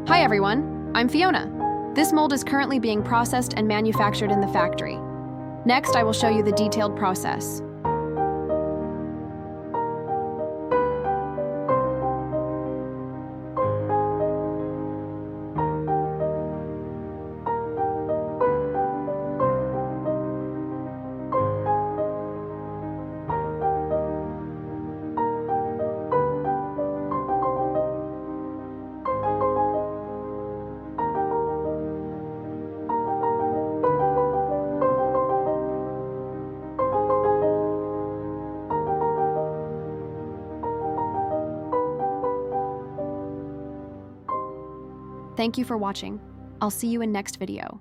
Hi everyone, I'm Fiona. This mold is currently being processed and manufactured in the factory. Next, I will show you the detailed process. Thank you for watching. I'll see you in next video.